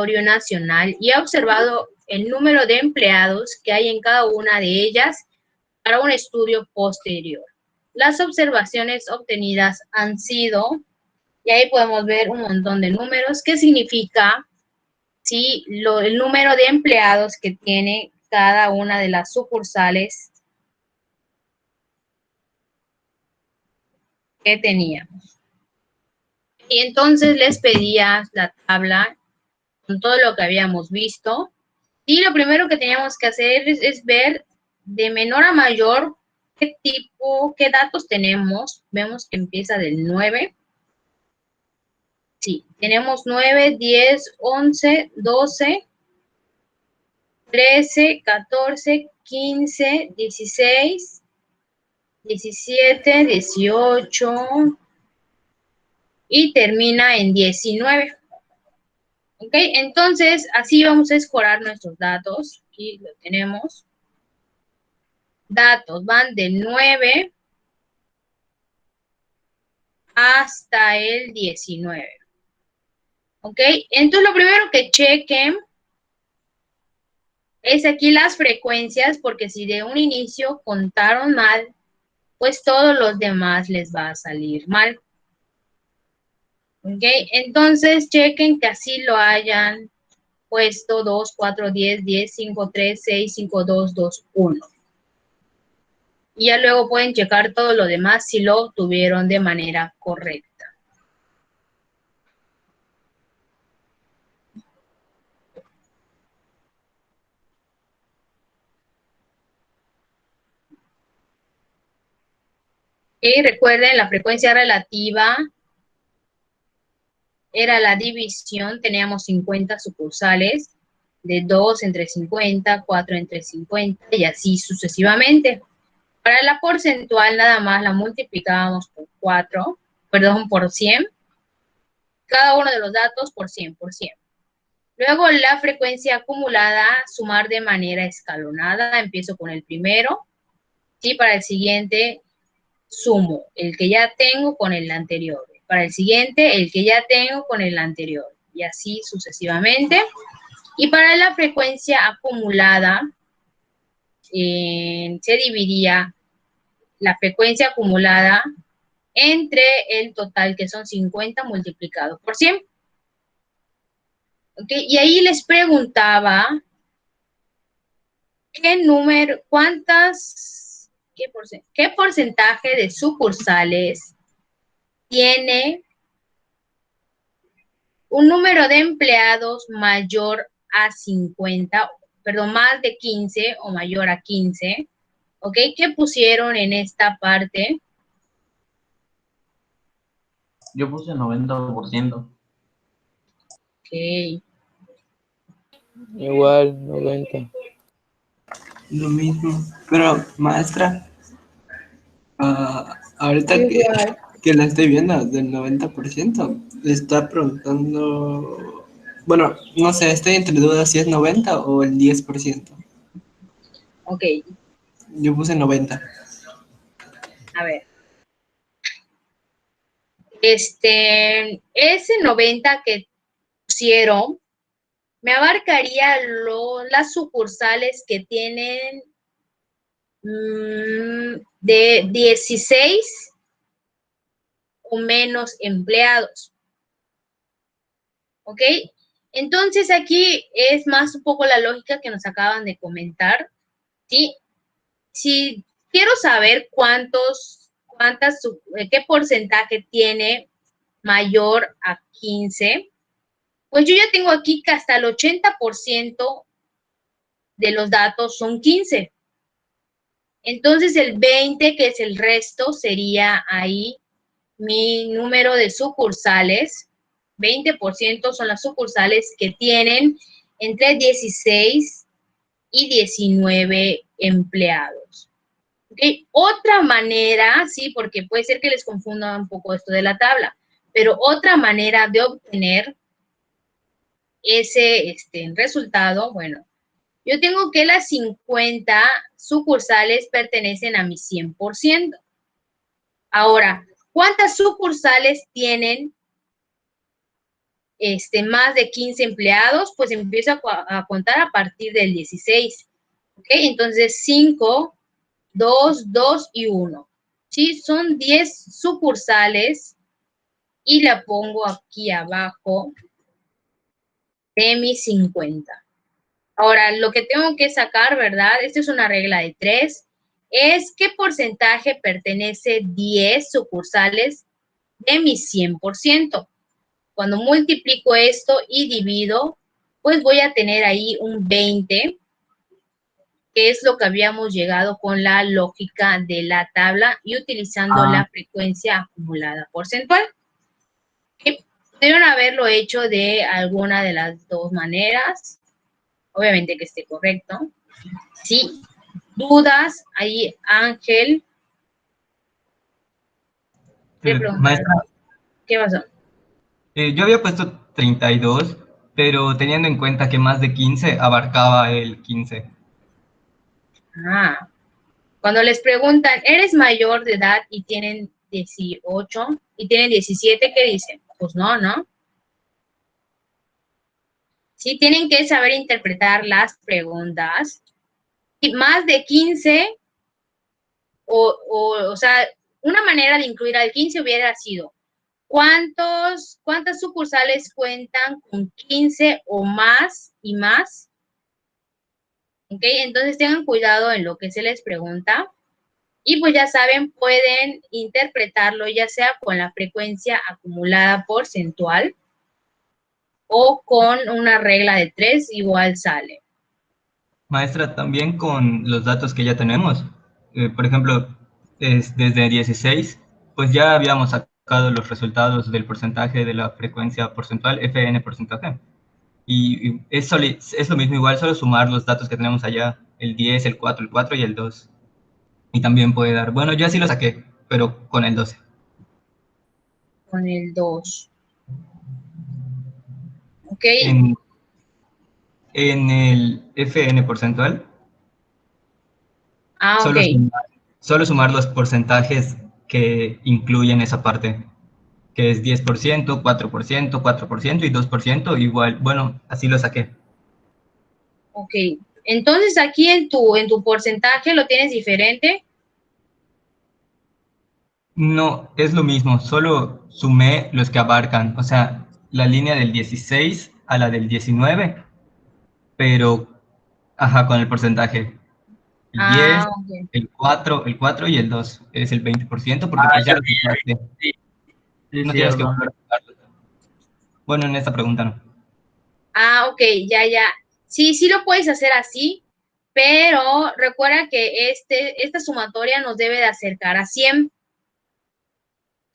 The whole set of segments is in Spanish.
territorio nacional y ha observado el número de empleados que hay en cada una de ellas para un estudio posterior. Las observaciones obtenidas han sido, y ahí podemos ver un montón de números, que significa sí, el número de empleados que tiene cada una de las sucursales que teníamos. Y entonces les pedía la tabla con todo lo que habíamos visto. Y lo primero que teníamos que hacer es ver de menor a mayor qué tipo, qué datos tenemos. Vemos que empieza del 9. Sí, tenemos 9, 10, 11, 12, 13, 14, 15, 16, 17, 18 y termina en 19. ¿Ok? Entonces, así vamos a escorar nuestros datos. Aquí lo tenemos. Datos van del 9 hasta el 19. ¿Ok? Entonces, lo primero que chequen es aquí las frecuencias, porque si de un inicio contaron mal, pues todos los demás les va a salir mal. ¿Ok? Entonces, chequen que así lo hayan puesto 2, 4, 10, 10, 5, 3, 6, 5, 2, 2, 1. Y ya luego pueden checar todo lo demás si lo tuvieron de manera correcta. Y recuerden, la frecuencia relativa era la división, teníamos 50 sucursales, de 2 entre 50, 4 entre 50 y así sucesivamente. Para la porcentual nada más la multiplicábamos por 4, perdón, por 100, cada uno de los datos por 100, por 100. Luego la frecuencia acumulada, sumar de manera escalonada, empiezo con el primero, y para el siguiente sumo el que ya tengo con el anterior. Para el siguiente, el que ya tengo con el anterior. Y así sucesivamente. Y para la frecuencia acumulada, se dividía la frecuencia acumulada entre el total, que son 50 multiplicado por 100. ¿Okay? Y ahí les preguntaba qué número, qué porcentaje de sucursales tiene un número de empleados mayor a 50, perdón, más de 15 o mayor a 15, ¿ok? ¿Qué pusieron en esta parte? Yo puse 90%. Ok. Igual, 90. Lo mismo. Pero, maestra, ahorita que la estoy viendo del 90%, le está preguntando, bueno, no sé, estoy entre dudas si es 90 o el 10%. Ok, Yo puse 90. a ver. Ese 90 que pusieron, me abarcaría las sucursales que tienen de 16 o menos empleados. ¿Ok? Entonces aquí es más un poco la lógica que nos acaban de comentar, ¿sí? Si quiero saber qué porcentaje tiene mayor a 15, pues yo ya tengo aquí que hasta el 80% de los datos son 15. Entonces el 20, que es el resto, sería ahí mi número de sucursales. 20% son las sucursales que tienen entre 16 y 19 empleados. ¿Okay? Otra manera, sí, porque puede ser que les confunda un poco esto de la tabla, pero otra manera de obtener ese resultado, bueno, yo tengo que las 50 sucursales pertenecen a mi 100%. Ahora, ¿cuántas sucursales tienen más de 15 empleados, pues empiezo a contar a partir del 16. ¿Ok? Entonces 5, 2, 2 y 1. ¿Sí? Son 10 sucursales y la pongo aquí abajo de mis 50. Ahora, lo que tengo que sacar, ¿verdad? Esta es una regla de 3. Es qué porcentaje pertenece 10 sucursales de mi 100%. Cuando multiplico esto y divido, pues voy a tener ahí un 20, que es lo que habíamos llegado con la lógica de la tabla y utilizando la frecuencia acumulada porcentual. Pudieron haberlo hecho de alguna de las dos maneras. Obviamente que esté correcto. Sí, dudas, ahí Ángel. Te preguntaron. Maestra, ¿Qué pasó? yo había puesto 32, pero teniendo en cuenta que más de 15 abarcaba el 15. Ah, cuando les preguntan, ¿eres mayor de edad y tienen 18 y tienen 17? ¿Qué dicen? Pues no, ¿no? Sí, tienen que saber interpretar las preguntas. Y más de 15, o sea, una manera de incluir al 15 hubiera sido, ¿cuántas sucursales cuentan con 15 o más y más? ¿Ok? Entonces tengan cuidado en lo que se les pregunta. Y pues ya saben, pueden interpretarlo ya sea con la frecuencia acumulada porcentual o con una regla de 3 igual sale. Maestra, también con los datos que ya tenemos, por ejemplo, desde 16, pues ya habíamos sacado los resultados del porcentaje de la frecuencia porcentual, FN porcentaje. Y es lo mismo igual, solo sumar los datos que tenemos allá, el 10, el 4 y el 2. Y también puede dar, bueno, yo así lo saqué, pero con el 12. Con el 2. ¿Ok? En el FN porcentual, Ah, ok. solo sumar los porcentajes que incluyen esa parte, que es 10%, 4%, 4% y 2%, igual, bueno, así lo saqué. Ok. Entonces aquí en tu porcentaje lo tienes diferente. No, es lo mismo, solo sumé los que abarcan, o sea, la línea del 16 a la del 19, pero, ajá, con el porcentaje. El 10, Ah, ok. el 4 y el 2 es el 20%, porque pues ya lo quitaste. Sí, sí, No tienes que cierto. volver a sacarlo. Bueno, en esta pregunta no. Ah, ok, ya, ya. Sí, sí lo puedes hacer así, pero recuerda que esta sumatoria nos debe de acercar a 100.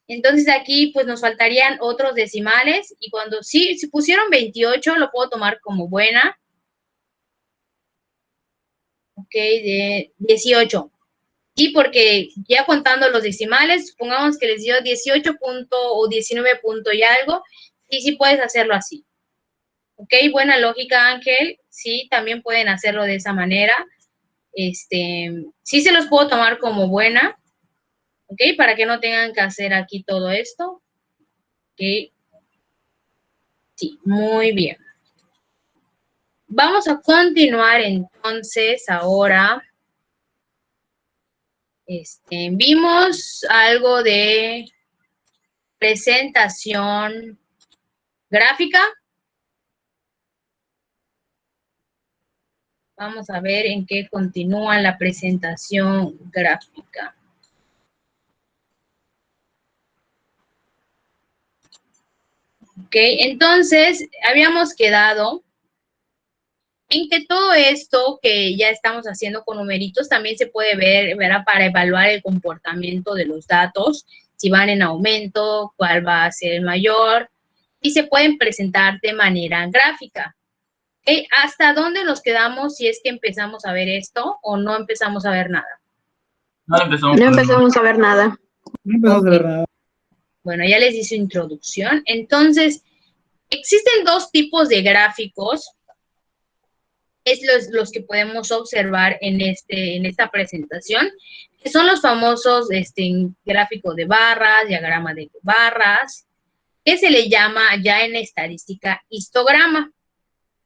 Entonces aquí pues nos faltarían otros decimales y cuando sí, si pusieron 28 lo puedo tomar como buena. Ok, de 18. Sí, porque ya contando los decimales, supongamos que les dio 18 punto o 19 punto y algo, sí, sí puedes hacerlo así. Ok, buena lógica, Ángel. Sí, también pueden hacerlo de esa manera. Sí se los puedo tomar como buena. Ok, para que no tengan que hacer aquí todo esto. Ok, sí, muy bien. Vamos a continuar entonces ahora. Vimos algo de presentación gráfica. Vamos a ver en qué continúa la presentación gráfica. Ok, entonces habíamos quedado en que todo esto que ya estamos haciendo con numeritos también se puede ver, ¿verdad? Para evaluar el comportamiento de los datos, si van en aumento, cuál va a ser el mayor, y se pueden presentar de manera gráfica. ¿Okay? ¿Hasta dónde nos quedamos si es que empezamos a ver esto o no empezamos a ver nada? No empezamos No a ver. empezamos a ver nada. No empezamos a ver nada. Bueno, ya les hice introducción. Entonces, existen dos tipos de gráficos. Es los que podemos observar en esta presentación, que son los famosos gráfico de barras, diagrama de barras, que se le llama ya en estadística histograma.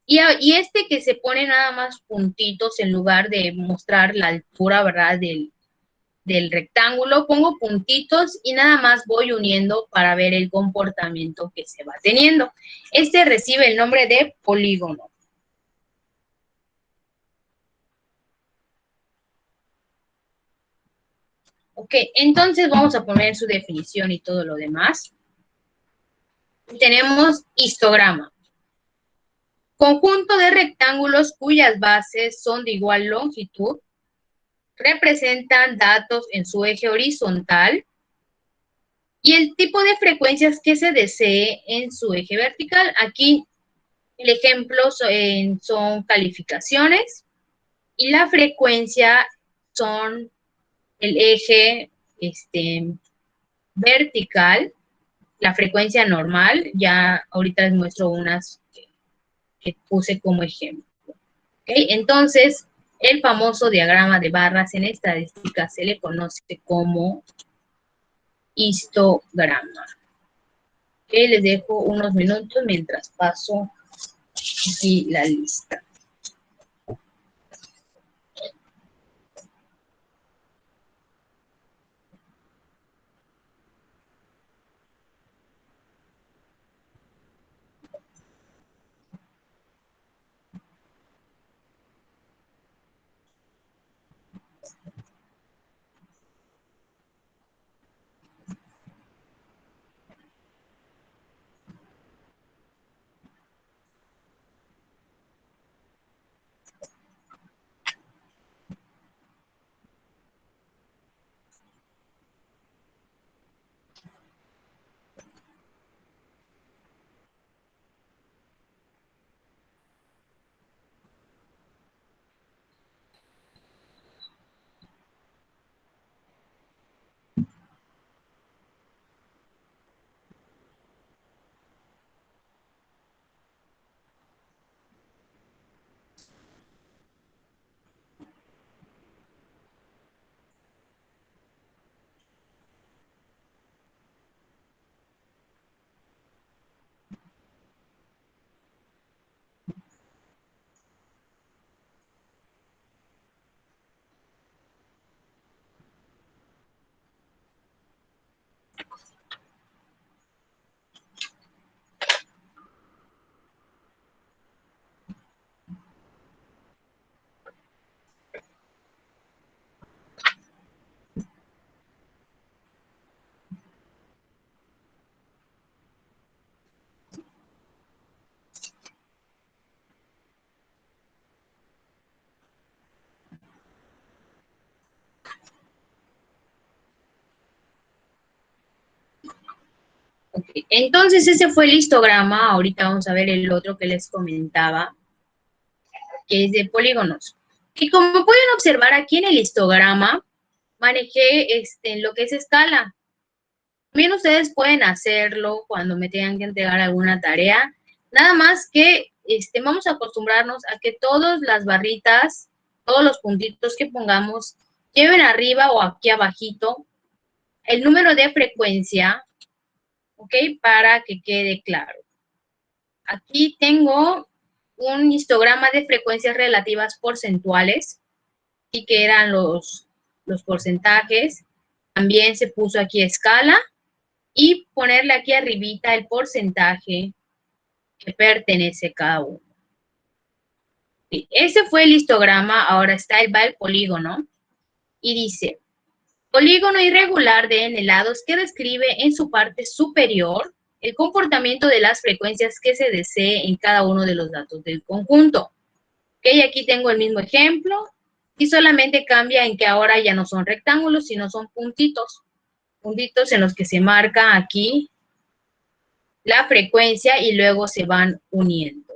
Y este que se pone nada más puntitos en lugar de mostrar la altura, ¿verdad? Del rectángulo, pongo puntitos y nada más voy uniendo para ver el comportamiento que se va teniendo. Este recibe el nombre de polígono. Ok, entonces vamos a poner su definición y todo lo demás. Tenemos histograma. Conjunto de rectángulos cuyas bases son de igual longitud, representan datos en su eje horizontal y el tipo de frecuencias que se desee en su eje vertical. Aquí el ejemplo son calificaciones y la frecuencia son el eje vertical, la frecuencia normal. Ya ahorita les muestro unas que puse como ejemplo. ¿Okay? Entonces, el famoso diagrama de barras en estadística se le conoce como histograma. Okay, les dejo unos minutos mientras paso aquí la lista. Okay. Entonces, ese fue el histograma. Ahorita vamos a ver el otro que les comentaba, que es de polígonos. Y como pueden observar aquí en el histograma, manejé lo que es escala. También ustedes pueden hacerlo cuando me tengan que entregar alguna tarea. Nada más que vamos a acostumbrarnos a que todas las barritas, todos los puntitos que pongamos, lleven arriba o aquí abajito el número de frecuencia, ¿ok? Para que quede claro. Aquí tengo un histograma de frecuencias relativas porcentuales, y que eran los porcentajes. También se puso aquí escala y ponerle aquí arribita el porcentaje que pertenece a cada uno. Sí, ese fue el histograma. Ahora va el polígono y dice: polígono irregular de n lados que describe en su parte superior el comportamiento de las frecuencias que se desee en cada uno de los datos del conjunto. Ok, aquí tengo el mismo ejemplo y solamente cambia en que ahora ya no son rectángulos, sino son puntitos. Puntitos en los que se marca aquí la frecuencia y luego se van uniendo.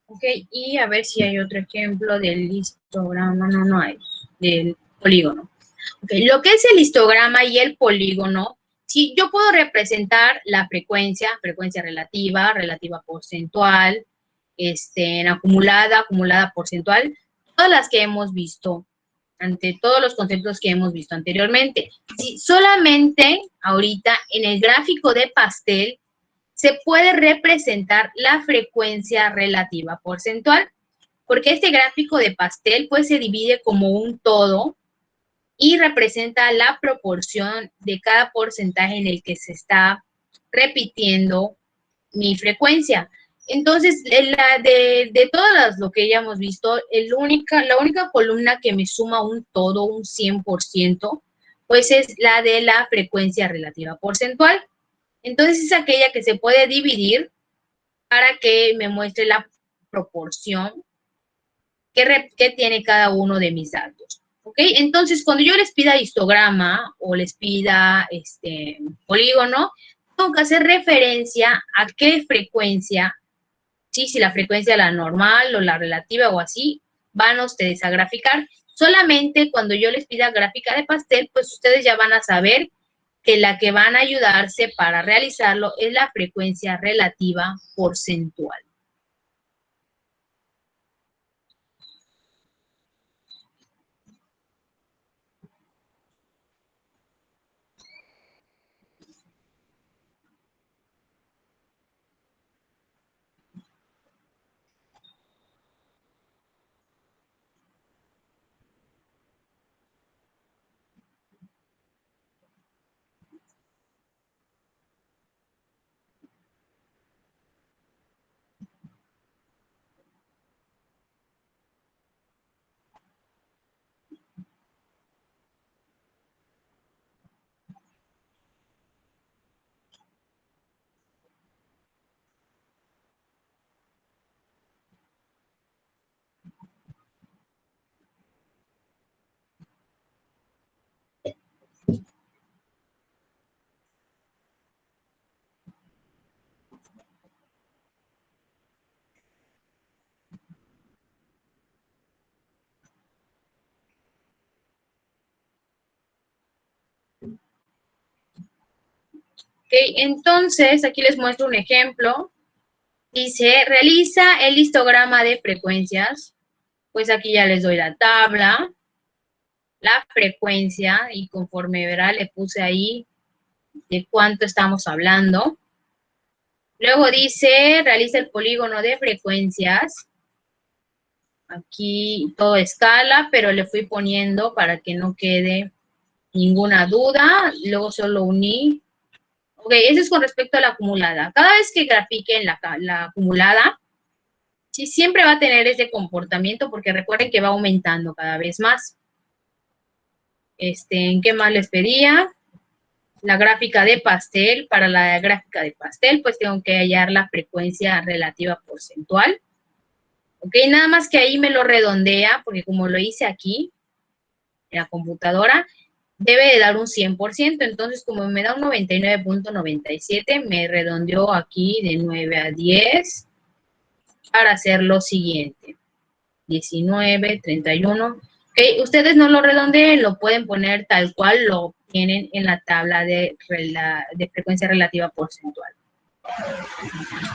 Ok, y a ver si hay otro ejemplo del histograma. No, no hay. Del polígono. Ok, lo que es el histograma y el polígono, si yo puedo representar la frecuencia, frecuencia relativa, relativa porcentual, en acumulada, acumulada porcentual, todas las que hemos visto, ante todos los conceptos que hemos visto anteriormente. Si solamente ahorita en el gráfico de pastel se puede representar la frecuencia relativa porcentual, porque este gráfico de pastel pues se divide como un todo y representa la proporción de cada porcentaje en el que se está repitiendo mi frecuencia. Entonces, de todas lo que ya hemos visto, la única columna que me suma un todo, un 100%, pues es la de la frecuencia relativa porcentual. Entonces, es aquella que se puede dividir para que me muestre la proporción que tiene cada uno de mis datos. ¿Ok? Entonces, cuando yo les pida histograma o les pida polígono, tengo que hacer referencia a qué frecuencia, ¿sí? Si la frecuencia la normal o la relativa o así, van ustedes a graficar. Solamente cuando yo les pida gráfica de pastel, pues ustedes ya van a saber que la que van a ayudarse para realizarlo es la frecuencia relativa porcentual. Ok, entonces aquí les muestro un ejemplo. Dice, realiza el histograma de frecuencias. Pues aquí ya les doy la tabla, la frecuencia, y conforme verá le puse ahí de cuánto estamos hablando. Luego dice, realiza el polígono de frecuencias. Aquí todo escala, pero le fui poniendo para que no quede ninguna duda. Luego solo uní. Ok, eso es con respecto a la acumulada. Cada vez que grafiquen la acumulada, sí, siempre va a tener ese comportamiento porque recuerden que va aumentando cada vez más. ¿En qué más les pedía? La gráfica de pastel. Para la gráfica de pastel, pues tengo que hallar la frecuencia relativa porcentual. Ok, nada más que ahí me lo redondea, porque como lo hice aquí, en la computadora, debe de dar un 100%, entonces como me da un 99.97, me redondeó aquí de 9 a 10 para hacer lo siguiente. 19, 31. Okay, ustedes no lo redondeen, lo pueden poner tal cual lo tienen en la tabla de frecuencia relativa porcentual.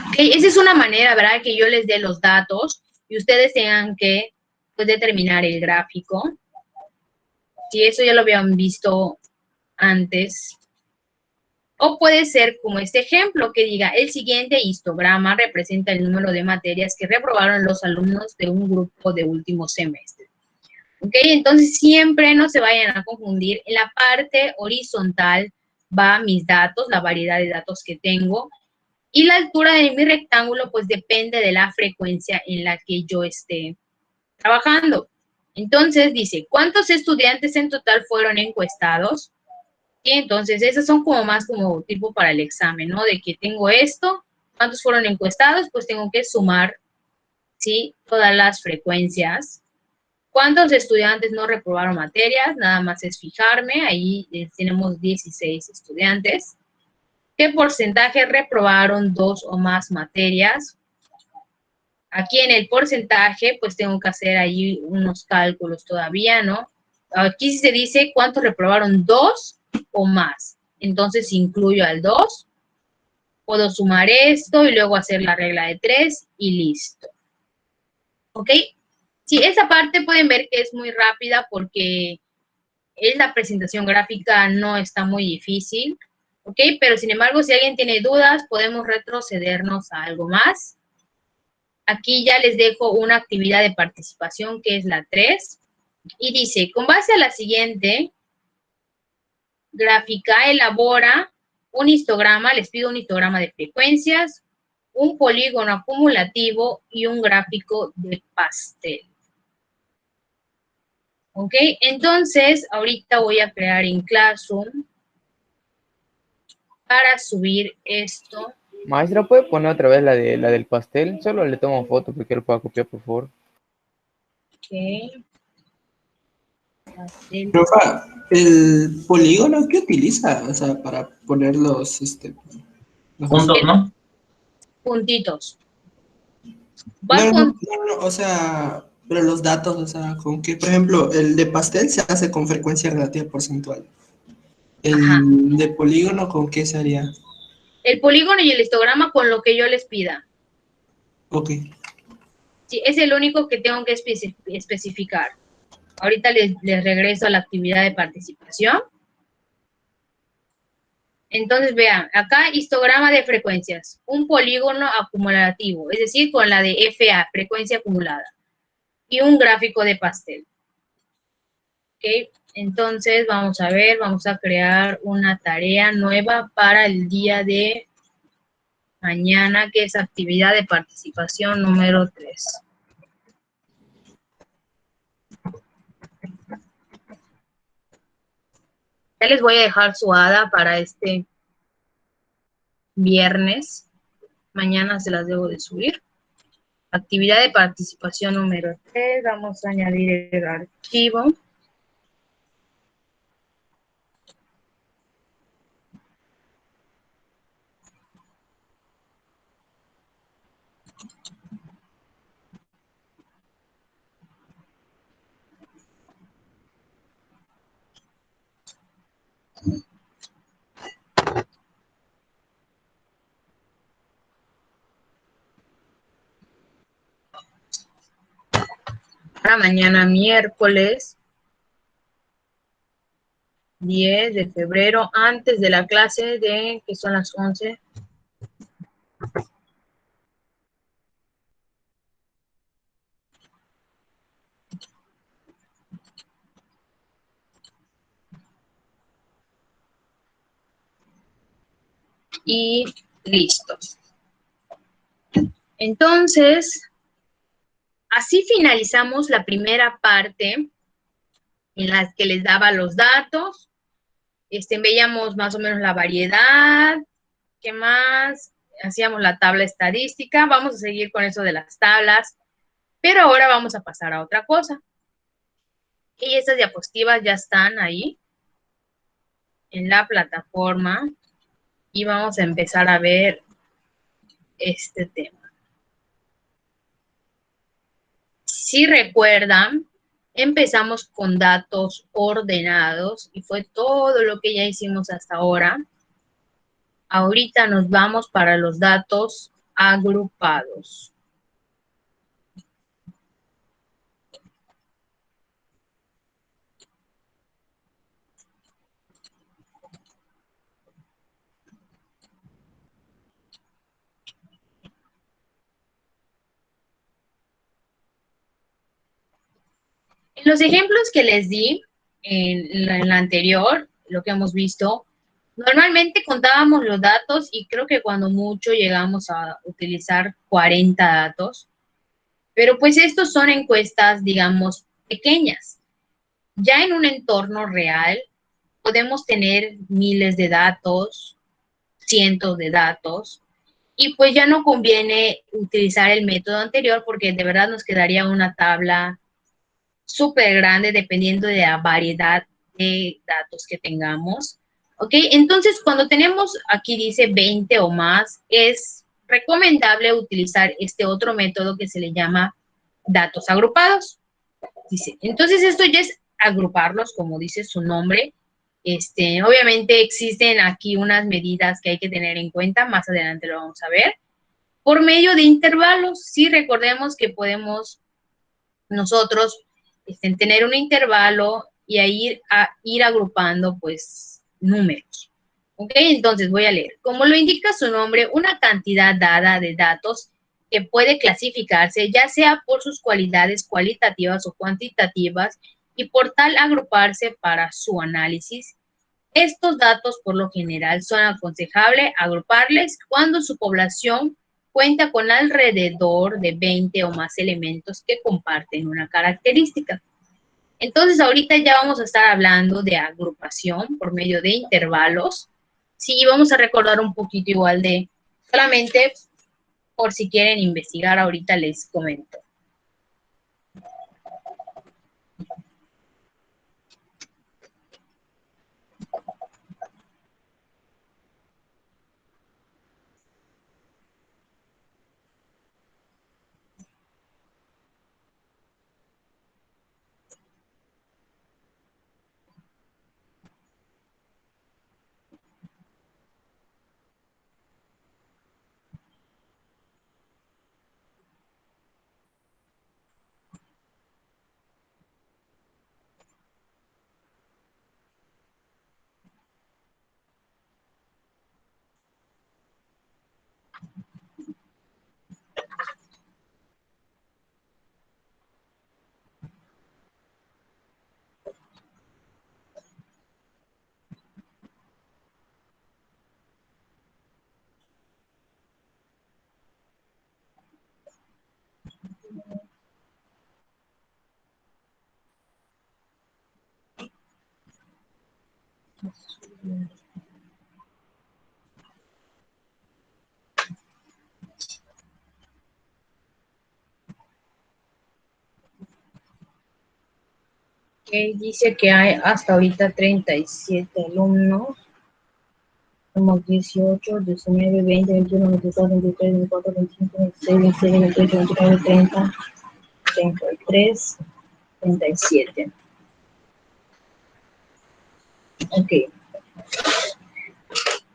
Okay, esa es una manera, ¿verdad? Que yo les dé los datos y ustedes tengan que pues, determinar el gráfico. Si eso ya lo habían visto antes. O puede ser como este ejemplo que diga, el siguiente histograma representa el número de materias que reprobaron los alumnos de un grupo de último semestre. ¿Ok? Entonces, siempre no se vayan a confundir. En la parte horizontal va mis datos, la variedad de datos que tengo. Y la altura de mi rectángulo, pues, depende de la frecuencia en la que yo esté trabajando. Entonces, dice, ¿cuántos estudiantes en total fueron encuestados? Y entonces, esas son como más como tipo para el examen, ¿no? De que tengo esto, ¿cuántos fueron encuestados? Pues tengo que sumar, ¿sí? Todas las frecuencias. ¿Cuántos estudiantes no reprobaron materias? Nada más es fijarme, ahí tenemos 16 estudiantes. ¿Qué porcentaje reprobaron 2 o más materias? Aquí en el porcentaje, pues tengo que hacer ahí unos cálculos todavía, ¿no? Aquí se dice cuántos reprobaron 2 o más. Entonces incluyo al 2, puedo sumar esto y luego hacer la regla de 3 y listo. ¿Ok? Sí, esa parte pueden ver que es muy rápida porque la presentación gráfica no está muy difícil. ¿Ok? Pero sin embargo, si alguien tiene dudas, podemos retrocedernos a algo más. Aquí ya les dejo una actividad de participación que es la 3. Y dice, con base a la siguiente gráfica, elabora un histograma, les pido un histograma de frecuencias, un polígono acumulativo y un gráfico de pastel. ¿Ok? Entonces, ahorita voy a crear en Classroom para subir esto. Maestra, ¿puede poner otra vez la del pastel? Solo le tomo foto porque lo puedo copiar, por favor. Ok. Pastel. Profa, ¿el polígono qué utiliza? O sea, para poner los Puntos, ¿no? Puntitos. No, no, ¿Cuál no, o sea, pero los datos, o sea, con que, por ejemplo, el de pastel se hace con frecuencia relativa porcentual. Ajá. El de polígono, ¿con qué se haría? El polígono y el histograma con lo que yo les pida. Ok. Sí, es el único que tengo que especificar. Ahorita les regreso a la actividad de participación. Entonces, vean, acá histograma de frecuencias, un polígono acumulativo, es decir, con la de FA, frecuencia acumulada, y un gráfico de pastel. ¿Ok? Entonces, vamos a ver, vamos a crear una tarea nueva para el día de mañana, que es actividad de participación número 3. Ya les voy a dejar su hada para este viernes. Mañana se las debo de subir. Actividad de participación número 3. Vamos a añadir el archivo. Para mañana miércoles 10 de febrero, antes de la clase de, que son las 11. Y listos. Entonces, así finalizamos la primera parte en la que les daba los datos. Veíamos más o menos la variedad. ¿Qué más? Hacíamos la tabla estadística. Vamos a seguir con eso de las tablas. Pero ahora vamos a pasar a otra cosa. Y estas diapositivas ya están ahí en la plataforma. Y vamos a empezar a ver este tema. Si recuerdan, empezamos con datos ordenados y fue todo lo que ya hicimos hasta ahora. Ahorita nos vamos para los datos agrupados. En los ejemplos que les di en la anterior, lo que hemos visto, normalmente contábamos los datos y creo que cuando mucho llegamos a utilizar 40 datos, pero pues estos son encuestas, digamos, pequeñas. Ya en un entorno real podemos tener miles de datos, cientos de datos, y pues ya no conviene utilizar el método anterior porque de verdad nos quedaría una tabla súper grande dependiendo de la variedad de datos que tengamos. ¿Ok? Entonces, cuando tenemos, aquí dice 20 o más, es recomendable utilizar este otro método que se le llama datos agrupados. Dice, entonces esto ya es agruparlos, como dice su nombre. Obviamente existen aquí unas medidas que hay que tener en cuenta, más adelante lo vamos a ver. Por medio de intervalos, sí, recordemos que podemos nosotros tener un intervalo y ir agrupando, pues, números. ¿Ok? Entonces voy a leer. Como lo indica su nombre, una cantidad dada de datos que puede clasificarse, ya sea por sus cualidades cualitativas o cuantitativas, y por tal agruparse para su análisis. Estos datos, por lo general, son aconsejable agruparles cuando su población cuenta con alrededor de 20 o más elementos que comparten una característica. Entonces, ahorita ya vamos a estar hablando de agrupación por medio de intervalos. Sí, vamos a recordar un poquito igual de, solamente por si quieren investigar, ahorita les comento. Okay, dice que hay hasta ahorita 37 alumnos. Somos 18, 19, 20, 21, 22, 23, 24, 25, 26, 27, 28, 29, 30, 33, 37. Ok.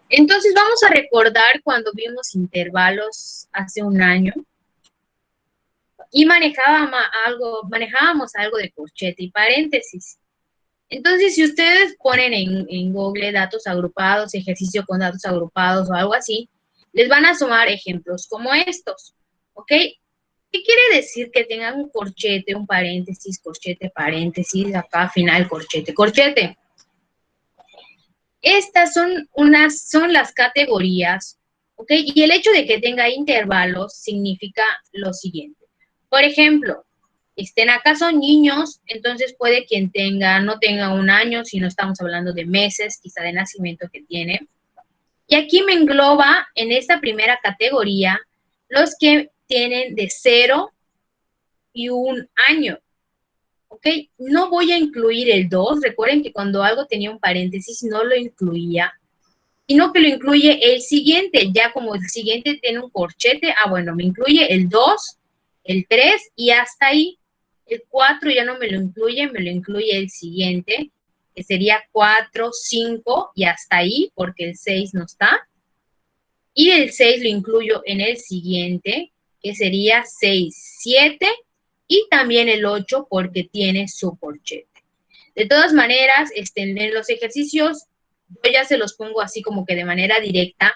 Entonces vamos a recordar cuando vimos intervalos hace un año y manejábamos algo de corchete y paréntesis. Entonces, si ustedes ponen en Google datos agrupados, ejercicio con datos agrupados o algo así, les van a sumar ejemplos como estos, ¿ok? ¿Qué quiere decir que tengan un corchete, un paréntesis, corchete, paréntesis, acá final, corchete, corchete? Estas son las categorías, ¿ok? Y el hecho de que tenga intervalos significa lo siguiente. Por ejemplo, acá son niños, entonces puede quien no tenga un año, si no estamos hablando de meses, quizá de nacimiento que tiene. Y aquí me engloba en esta primera categoría los que tienen de 0 y 1 año. ¿Ok? No voy a incluir el 2. Recuerden que cuando algo tenía un paréntesis no lo incluía, sino que lo incluye el siguiente. Ya como el siguiente tiene un corchete, bueno, me incluye el 2, el 3 y hasta ahí. El 4 ya no me lo incluye el siguiente, que sería 4, 5 y hasta ahí, porque el 6 no está. Y el 6 lo incluyo en el siguiente, que sería 6, 7 y también el 8 porque tiene su corchete. De todas maneras, en los ejercicios yo ya se los pongo así como que de manera directa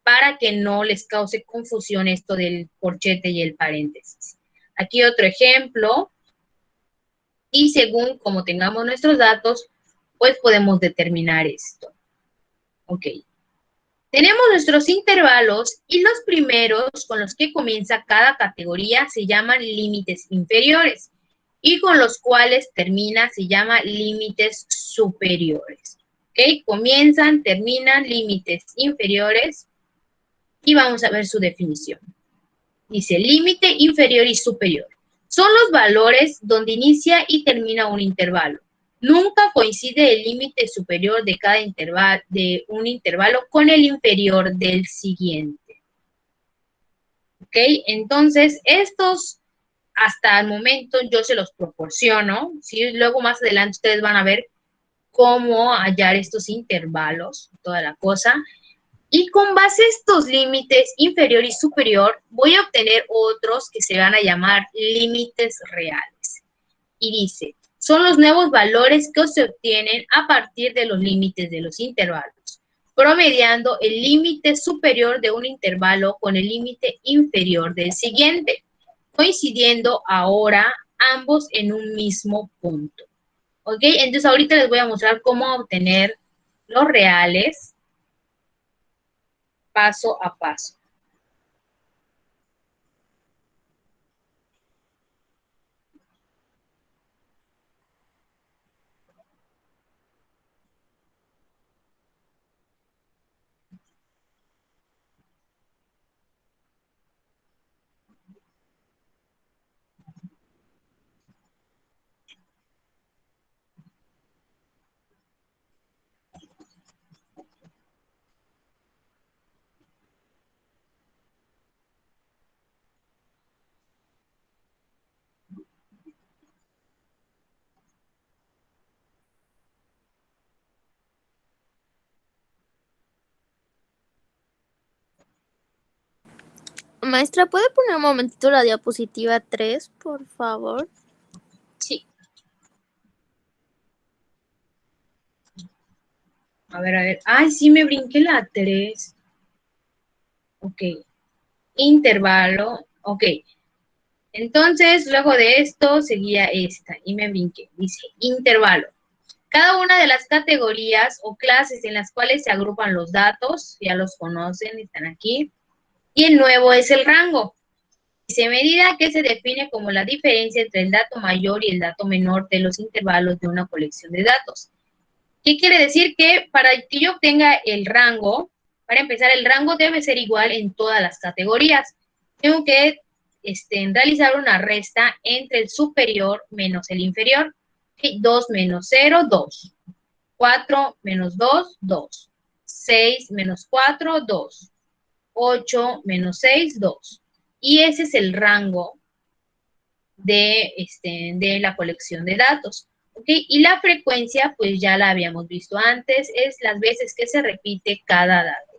para que no les cause confusión esto del corchete y el paréntesis. Aquí otro ejemplo. Y según como tengamos nuestros datos, pues podemos determinar esto. Ok. Tenemos nuestros intervalos y los primeros con los que comienza cada categoría se llaman límites inferiores y con los cuales termina se llama límites superiores. ¿Ok? Comienzan, terminan, límites inferiores y vamos a ver su definición. Dice límite inferior y superior. Son los valores donde inicia y termina un intervalo. Nunca coincide el límite superior de cada intervalo, de un intervalo con el inferior del siguiente. ¿ok? Entonces, estos hasta el momento yo se los proporciono, ¿sí? Luego más adelante ustedes van a ver cómo hallar estos intervalos, toda la cosa. Y con base a estos límites inferior y superior, voy a obtener otros que se van a llamar límites reales. Y dice, son los nuevos valores que se obtienen a partir de los límites de los intervalos, promediando el límite superior de un intervalo con el límite inferior del siguiente, coincidiendo ahora ambos en un mismo punto. ¿Ok? Entonces ahorita les voy a mostrar cómo obtener los reales paso a paso. Maestra, ¿puede poner un momentito la diapositiva 3, por favor? Sí. A ver, a ver. Ay, sí, me brinqué la 3. Ok. Intervalo. Ok. Entonces, luego de esto seguía esta y me brinqué. Dice intervalo. Cada una de las categorías o clases en las cuales se agrupan los datos, ya los conocen, están aquí. Y el nuevo es el rango. Dice medida que se define como la diferencia entre el dato mayor y el dato menor de los intervalos de una colección de datos. ¿Qué quiere decir? Que para que yo obtenga el rango, para empezar, el rango debe ser igual en todas las categorías. Tengo que realizar una resta entre el superior menos el inferior. ¿Sí? 2 menos 0, 2. 4 menos 2, 2. 6 menos 4, 2. 8 menos 6, 2. Y ese es el rango de la colección de datos. ¿Ok? Y la frecuencia, pues ya la habíamos visto antes, es las veces que se repite cada dato.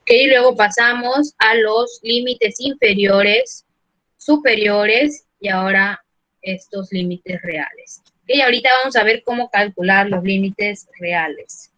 Ok, luego pasamos a los límites inferiores, superiores y ahora estos límites reales. Ok, ahorita vamos a ver cómo calcular los límites reales.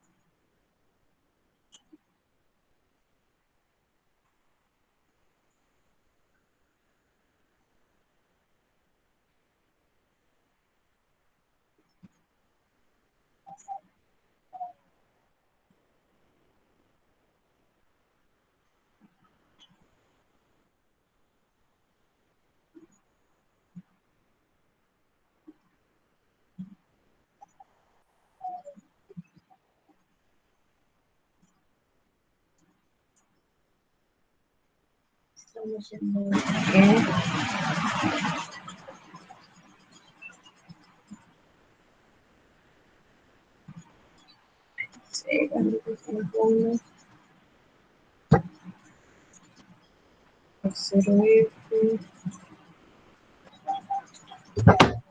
Estamos en...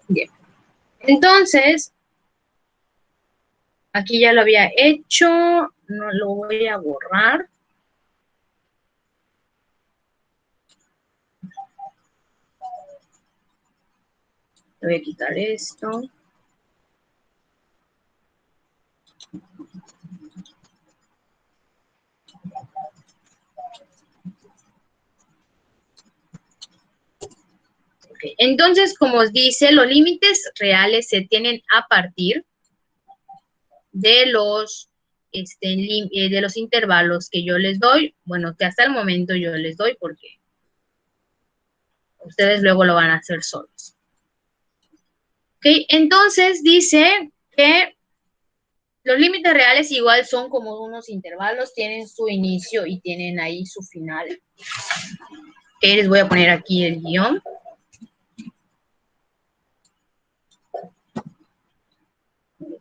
Bien. Entonces, aquí ya lo había hecho, no lo voy a borrar. Voy a quitar esto. Okay. Entonces, como os dice, los límites reales se tienen a partir de los intervalos que yo les doy, bueno, que hasta el momento yo les doy porque ustedes luego lo van a hacer solos. Ok, entonces dice que los límites reales igual son como unos intervalos, tienen su inicio y tienen ahí su final. Ok, les voy a poner aquí el guión.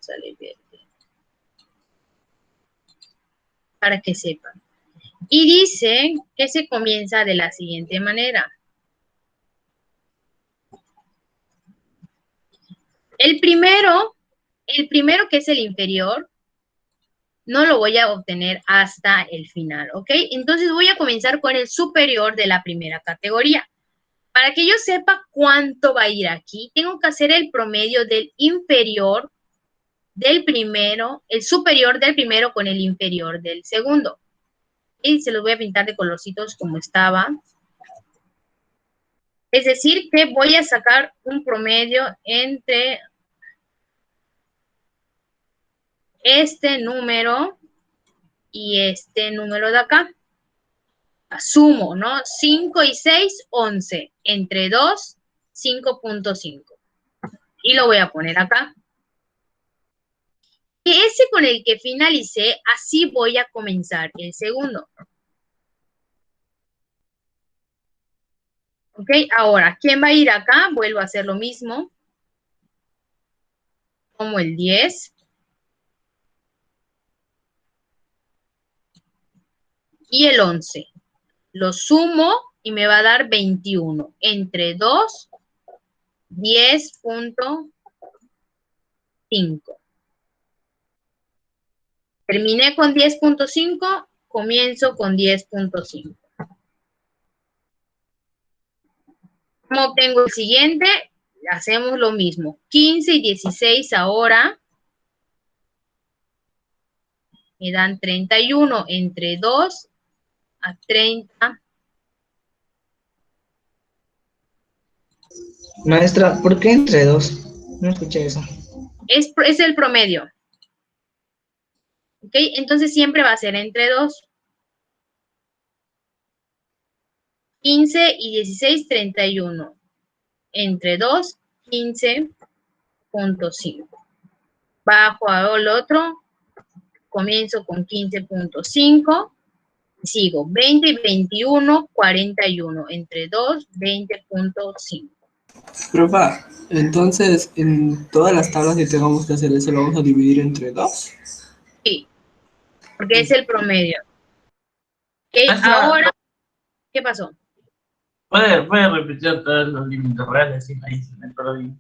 Sale verde. Para que sepan. Y dice que se comienza de la siguiente manera. El primero que es el inferior, no lo voy a obtener hasta el final, ¿ok? Entonces voy a comenzar con el superior de la primera categoría. Para que yo sepa cuánto va a ir aquí, tengo que hacer el promedio del inferior del primero, el superior del primero con el inferior del segundo. Y se los voy a pintar de colorcitos como estaba. Es decir, que voy a sacar un promedio entre este número y este número de acá. Asumo, ¿no? 5 y 6, 11. Entre 2, 5.5. Y lo voy a poner acá. Y ese con el que finalicé, así voy a comenzar el segundo. Ok, ahora, ¿quién va a ir acá? Vuelvo a hacer lo mismo. Como el 10. Y el 11. Lo sumo y me va a dar 21. Entre 2, 10.5. Terminé con 10.5, comienzo con 10.5. ¿Cómo obtengo el siguiente? Hacemos lo mismo. 15 y 16 ahora me dan 31. Entre 2 a 30. Maestra, ¿por qué entre dos? No escuché eso. Es el promedio. ¿Ok? Entonces siempre va a ser entre 2. 15 y 16, 31. Entre 2, 15.5. Bajo al otro, comienzo con 15.5. Sigo 20 y 21, 41. Entre 2, 20.5. Profa, entonces en todas las tablas que tengamos que hacer eso lo vamos a dividir entre 2. Sí, porque es el promedio. Ok, Maestra, ahora, ¿qué pasó? ¿puede repetir todos los límites reales? Sí, ahí se me perdí.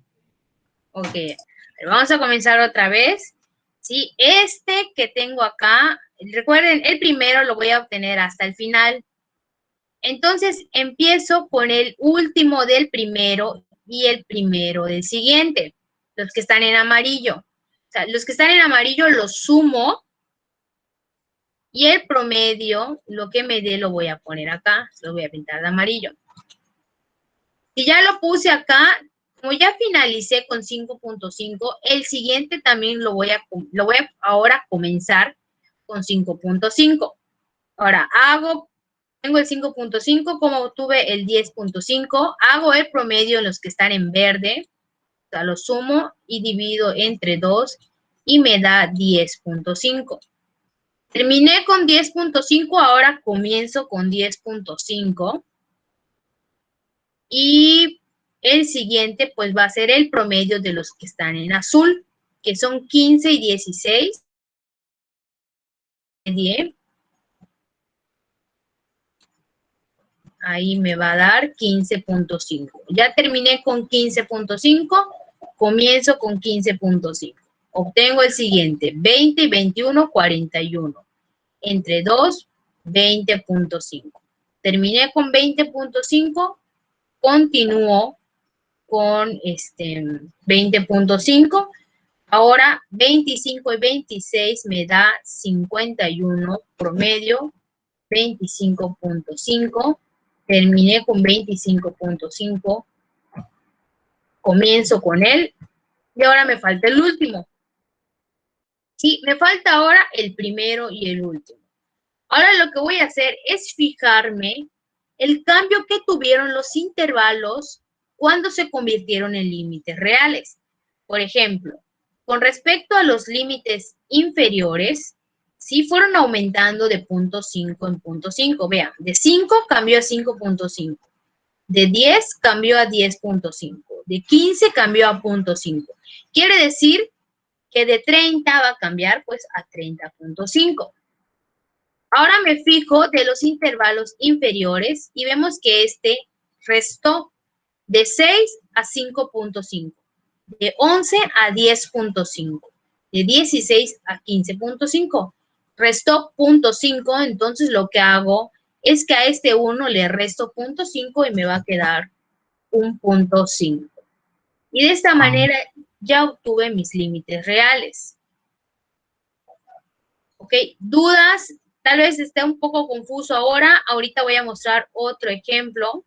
Ok, vamos a comenzar otra vez. Sí, este que tengo acá, recuerden, el primero lo voy a obtener hasta el final. Entonces, empiezo con el último del primero y el primero del siguiente, los que están en amarillo. O sea, los que están en amarillo los sumo y el promedio, lo que me dé, lo voy a poner acá, lo voy a pintar de amarillo. Si ya lo puse acá, como ya finalicé con 5.5, el siguiente también lo voy a ahora comenzar con 5.5. Ahora tengo el 5.5, como obtuve el 10.5, hago el promedio en los que están en verde, o sea, lo sumo y divido entre 2 y me da 10.5. Terminé con 10.5, ahora comienzo con 10.5 Y el siguiente, pues, va a ser el promedio de los que están en azul, que son 15 y 16. 10. Ahí me va a dar 15.5. Ya terminé con 15.5, comienzo con 15.5. Obtengo el siguiente, 20 y 21, 41. Entre 2, 20.5. Terminé con 20.5, continúo con 20.5. Ahora 25 y 26 me da 51, promedio 25.5. Terminé con 25.5, comienzo con él y ahora me falta el último. Sí, me falta ahora el primero y el último. Ahora lo que voy a hacer es fijarme el cambio que tuvieron los intervalos cuando se convirtieron en límites reales. Por ejemplo, con respecto a los límites inferiores, sí fueron aumentando de 0.5 en 0.5. Vean, de 5 cambió a 5.5. De 10 cambió a 10.5. De 15 cambió a 0.5. Quiere decir que de 30 va a cambiar pues a 30.5. Ahora me fijo de los intervalos inferiores y vemos que este restó de 6 a 5.5, de 11 a 10.5, de 16 a 15.5. Restó 0.5, entonces lo que hago es que a este 1 le resto 0.5 y me va a quedar un 0.5. Y de esta manera ya obtuve mis límites reales. ¿Ok? ¿Dudas? Tal vez esté un poco confuso ahora. Ahorita voy a mostrar otro ejemplo.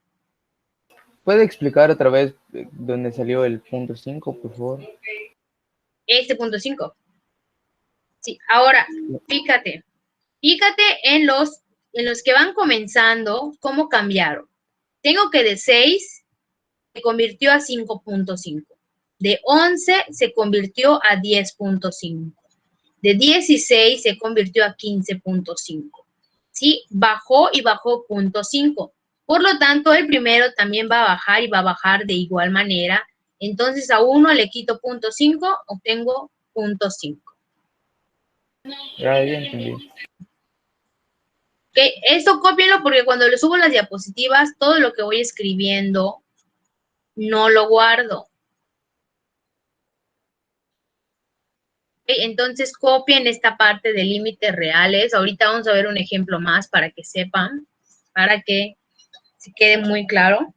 ¿Puede explicar otra vez dónde salió el punto 5, por favor? Este 0.5. Sí, ahora, fíjate en los que van comenzando, cómo cambiaron. Tengo que de 6 se convirtió a 5.5. De 11 se convirtió a 10.5. De 16 se convirtió a 15.5. ¿Sí? Bajó y bajó 0.5. Por lo tanto, el primero también va a bajar y va a bajar de igual manera. Entonces, a 1 le quito 0.5, obtengo 0.5. Ya, bien entendí. ¿Okay? Esto cópienlo porque cuando le subo las diapositivas, todo lo que voy escribiendo no lo guardo. ¿Okay? Entonces, copien esta parte de límites reales. Ahorita vamos a ver un ejemplo más para que sepan, para que se quede muy claro.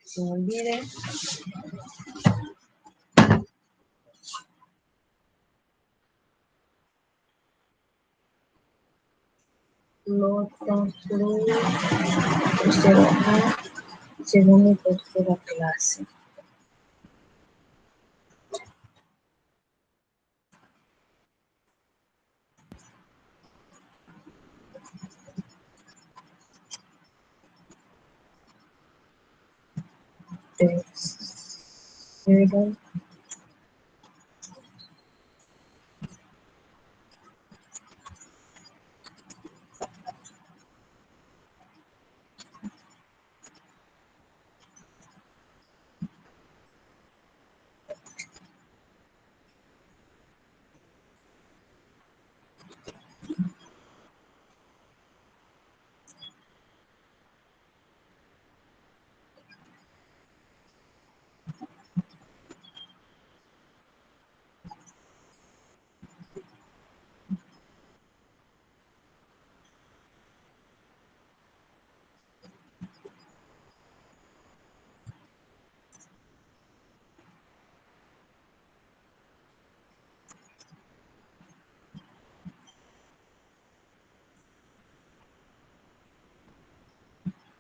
Se me olvide. Lo construyo tercero A, segunda y tercera clase. Tercero.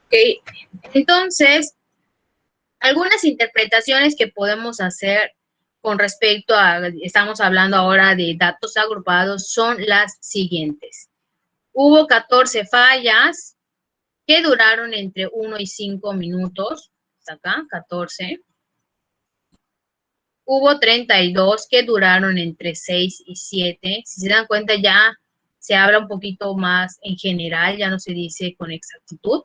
Okay. Entonces, algunas interpretaciones que podemos hacer con respecto a, estamos hablando ahora de datos agrupados, son las siguientes. Hubo 14 fallas, que duraron entre 1 y 5 minutos. Hasta acá, 14. Hubo 32 que duraron entre 6 y 7. Si se dan cuenta, ya se habla un poquito más en general, ya no se dice con exactitud.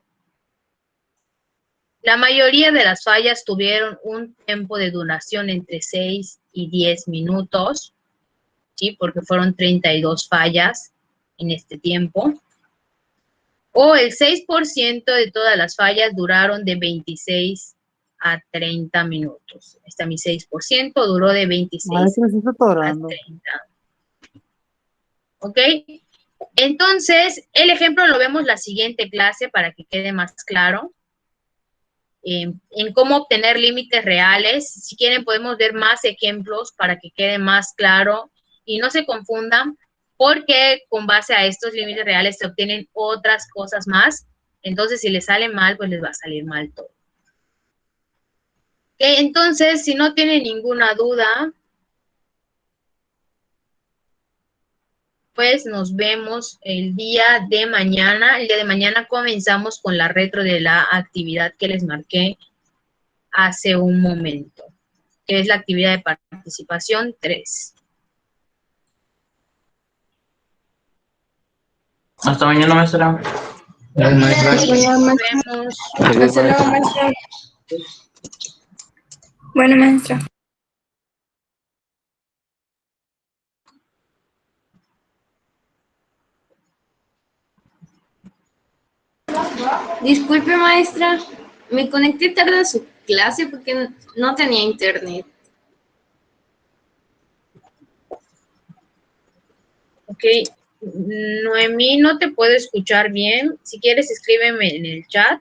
La mayoría de las fallas tuvieron un tiempo de duración entre 6 y 10 minutos, ¿sí? Porque fueron 32 fallas en este tiempo. O el 6% de todas las fallas duraron de 26 a 30 minutos. Este mi 6% duró de 26 Maestra, se está a atorando. 30. ¿Ok? Entonces, el ejemplo lo vemos la siguiente clase para que quede más claro. En cómo obtener límites reales. Si quieren, podemos ver más ejemplos para que quede más claro y no se confundan, porque con base a estos límites reales se obtienen otras cosas más. Entonces, si les sale mal, pues les va a salir mal todo. Ok, entonces, si no tienen ninguna duda, pues nos vemos el día de mañana. El día de mañana comenzamos con la retro de la actividad que les marqué hace un momento, que es la actividad de participación 3. Hasta mañana, maestra. Nos vemos. Hasta luego, maestra. Bueno, maestra. Disculpe, maestra, me conecté tarde a su clase porque no tenía internet. Ok, Noemí, no te puedo escuchar bien. Si quieres, escríbeme en el chat.